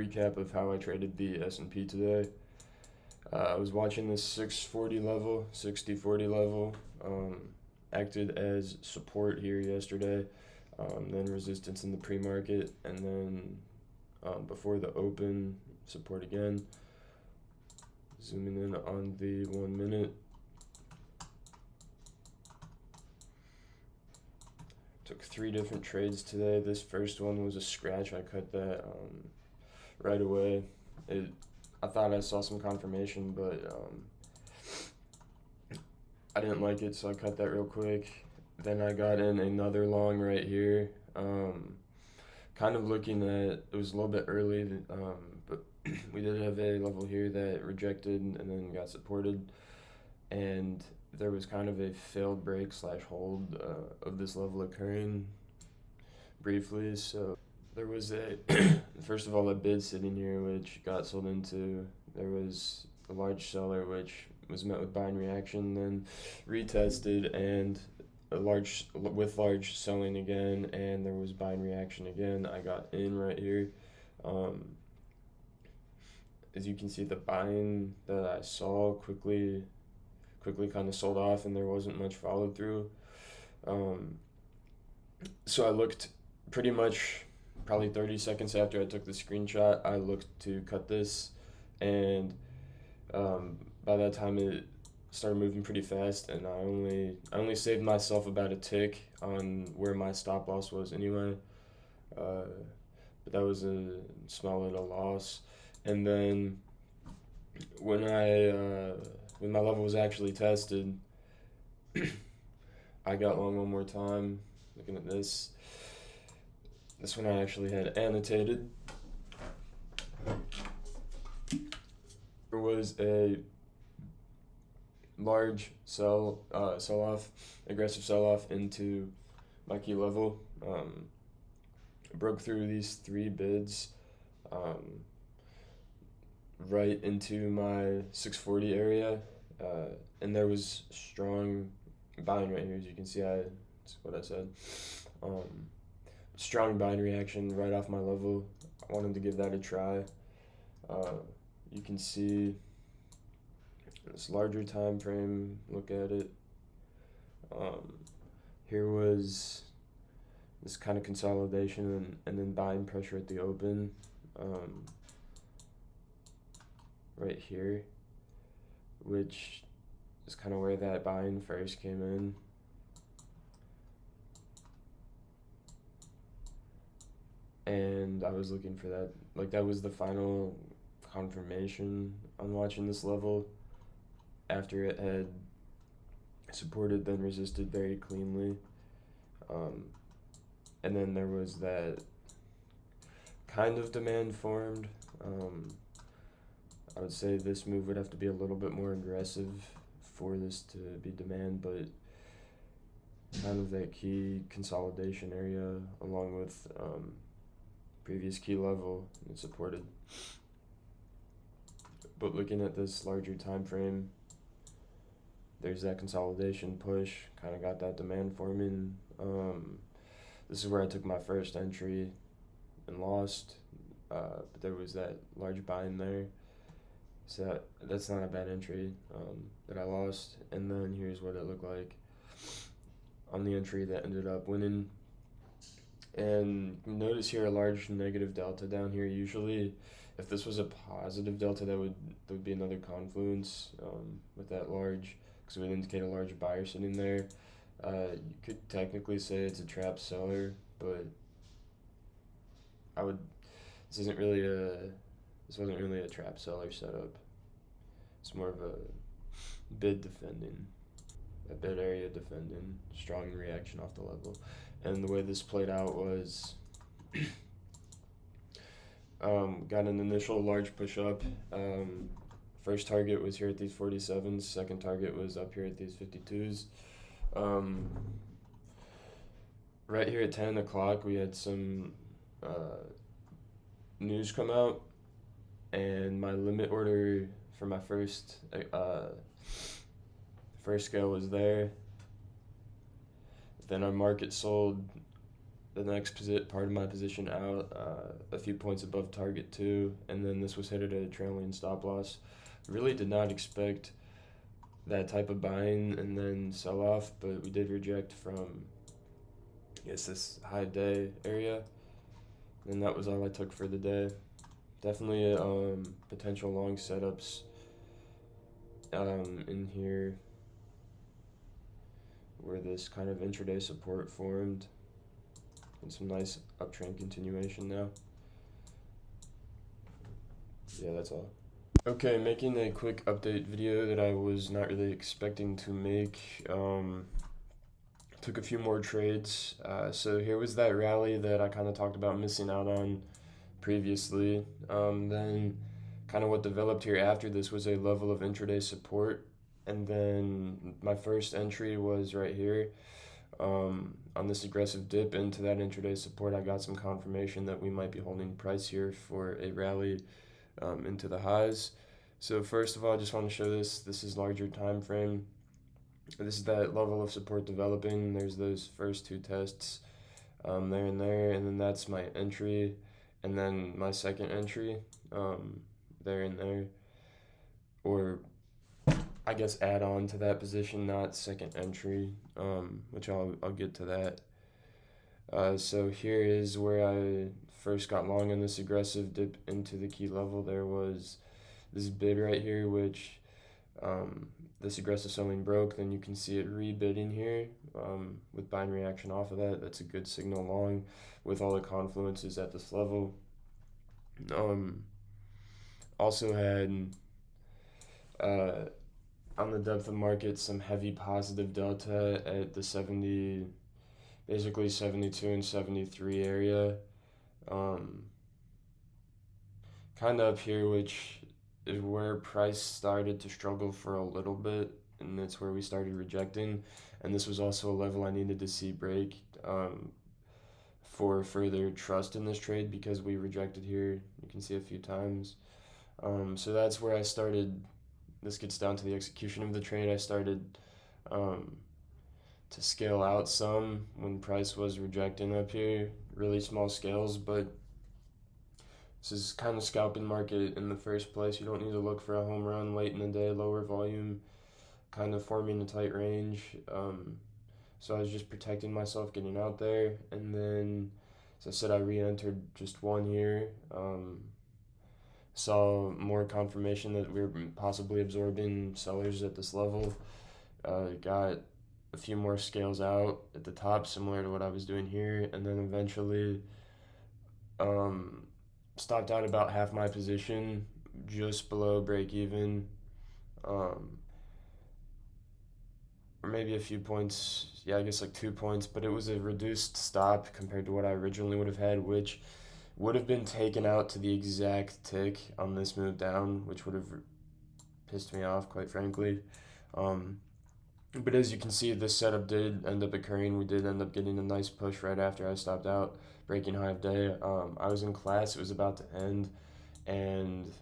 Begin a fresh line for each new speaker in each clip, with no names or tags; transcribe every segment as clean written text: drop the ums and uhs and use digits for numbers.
Recap of how I traded the S&P today. I was watching this 640 level, 60-40 level, acted as support here yesterday, then resistance in the pre-market, and then before the open, support again. Zooming in on the 1 minute. Took 3 different trades today. This first one was a scratch. I cut that right away. I thought I saw some confirmation, but I didn't like it, so I cut that real quick. Then I got in another long right here. Kind of looking at, it was a little bit early, but we did have a level here that rejected and then got supported. And there was kind of a failed break / hold of this level occurring briefly. So there was a, first of all, a bid sitting here which got sold into. There was a large seller which was met with buying reaction, then retested and large selling again, and there was buying reaction again. I got in right here. As you can see, the buying that I saw quickly kind of sold off, and there wasn't much follow through. So I looked pretty much probably 30 seconds after I took the screenshot. I looked to cut this, and by that time it started moving pretty fast, and I only saved myself about a tick on where my stop loss was anyway. But that was a small little loss. And then when my level was actually tested, I got long one more time. Looking at this one I actually had annotated. There was a large aggressive sell off into my key level. Broke through these 3 bids right into my 640 area, and there was strong buying right here. As you can see, that's what I said. Strong buying reaction right off my level. I wanted to give that a try. You can see this larger time frame. Look at it. Here was this kind of consolidation and then buying pressure at the open. Right here, which is kind of where that buying first came in. And I was looking for that, like that was the final confirmation on watching this level after it had supported then resisted very cleanly. And then there was that kind of demand formed. I would say this move would have to be a little bit more aggressive for this to be demand, but kind of that key consolidation area along with previous key level and supported. But looking at this larger time frame, there's that consolidation push, kind of got that demand forming. This is where I took my first entry and lost, but there was that large buy in there. So that's not a bad entry that I lost. And then here's what it looked like on the entry that ended up winning. And notice here a large negative delta down here. Usually, if this was a positive delta, there would be another confluence with that large, because it would indicate a large buyer sitting there. You could technically say it's a trap seller, but this wasn't really a trap seller setup. It's more of a bid defending, a bid area defending, strong reaction off the level. And the way this played out was got an initial large push up. First target was here at these 47s. Second target was up here at these 52s. Right here at 10 o'clock, we had some news come out, and my limit order for my first scale was there. Then our market sold the next part of my position out, a few points above target too, and then this was hit at a trailing stop loss. Really did not expect that type of buying and then sell off, but we did reject from, I guess, this high day area, and that was all I took for the day. Definitely potential long setups in here where this kind of intraday support formed, and some nice uptrend continuation now. Yeah, that's all. Okay, making a quick update video that I was not really expecting to make. Took a few more trades. So here was that rally that I kind of talked about missing out on previously. Then kind of what developed here after this was a level of intraday support. And then my first entry was right here. On this aggressive dip into that intraday support, I got some confirmation that we might be holding price here for a rally into the highs. So first of all, I just want to show this. This is larger time frame. This is that level of support developing. There's those first two tests there and there, and then that's my entry, and then my second entry there and there, or I guess add on to that position, not second entry, which I'll get to that. So here is where I first got long in this aggressive dip into the key level. There was this bid right here, which this aggressive selling broke. Then you can see it rebidding here with buying reaction off of that. That's a good signal long with all the confluences at this level. Also had on the depth of market some heavy positive delta at the 70, basically 72 and 73 area. Kind of up here, which is where price started to struggle for a little bit, and that's where we started rejecting. And this was also a level I needed to see break for further trust in this trade, because we rejected here, you can see a few times. So that's where I started. This gets down to the execution of the trade. I started to scale out some when price was rejecting up here, really small scales, but this is kind of scalping market in the first place. You don't need to look for a home run late in the day, lower volume, kind of forming a tight range. So I was just protecting myself, getting out there, and then, as I said, I re-entered just one here. Saw more confirmation that we were possibly absorbing sellers at this level. Got a few more scales out at the top, similar to what I was doing here, and then eventually stopped out about half my position, just below break even, or maybe a few points. Yeah, I guess like 2 points, but it was a reduced stop compared to what I originally would have had, which would have been taken out to the exact tick on this move down, which would have pissed me off, quite frankly. But as you can see, this setup did end up occurring. We did end up getting a nice push right after I stopped out, breaking high of day. I was in class, it was about to end, and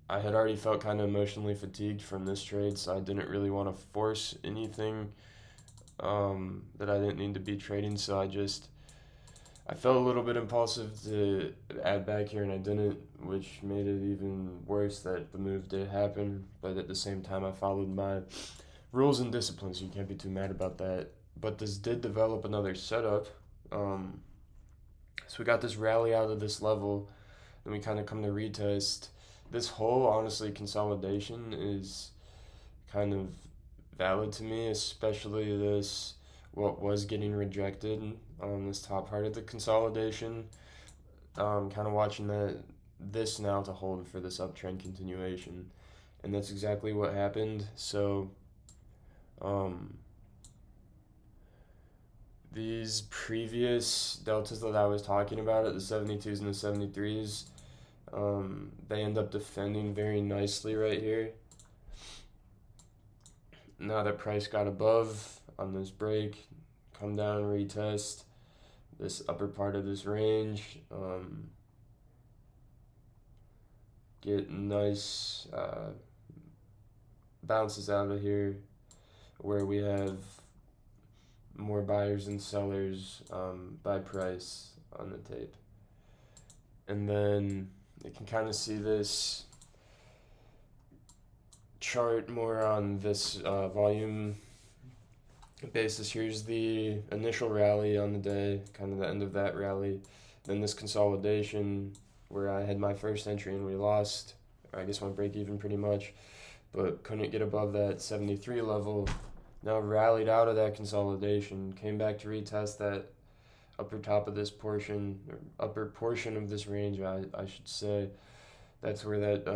I had already felt kind of emotionally fatigued from this trade, so I didn't really want to force anything that I didn't need to be trading. So I felt a little bit impulsive to add back here, and I didn't, which made it even worse that the move did happen. But at the same time, I followed my rules and discipline, so you can't be too mad about that. But this did develop another setup. So we got this rally out of this level, then we kind of come to retest. This whole, honestly, consolidation is kind of valid to me, especially this, what was getting rejected on this top part of the consolidation. Kind of watching this now to hold for this uptrend continuation, and that's exactly what happened. So these previous deltas that I was talking about at the 72s and the 73s, they end up defending very nicely right here. Now that price got above on this break, come down, retest this upper part of this range, get nice bounces out of here where we have more buyers and sellers by price on the tape. And then you can kind of see this chart more on this volume basis. Here's the initial rally on the day, kind of the end of that rally. Then this consolidation where I had my first entry and we lost, or I guess went break even pretty much, but couldn't get above that 73 level. Now rallied out of that consolidation, came back to retest that upper top of this portion, or upper portion of this range, I should say. That's where that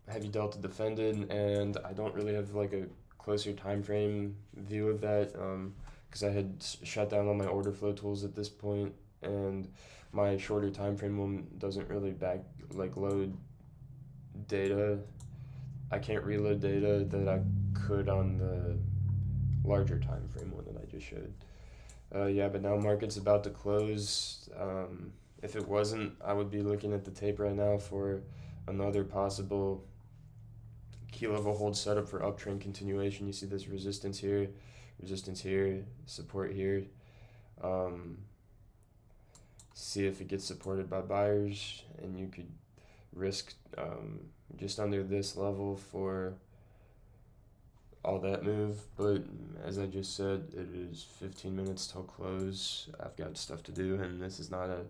heavy delta defended, and I don't really have like a closer time frame view of that because I had shut down all my order flow tools at this point, and my shorter time frame one doesn't really load data. I can't reload data that I could on the larger time frame one that I just showed. But now market's about to close. If it wasn't, I would be looking at the tape right now for another possible key level hold setup for uptrend continuation. You see this resistance here, support here. See if it gets supported by buyers, and you could risk just under this level for all that move. But as I just said, it is 15 minutes till close. I've got stuff to do, and this is not a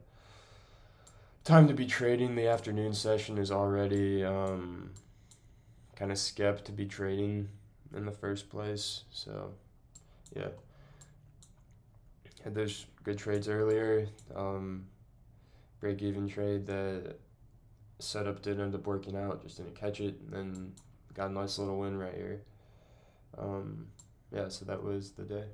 time to be trading. The afternoon session is already kind of skep to be trading in the first place. So yeah, had those good trades earlier. Break even trade that setup did end up working out, just didn't catch it, and then got a nice little win right here. So that was the day.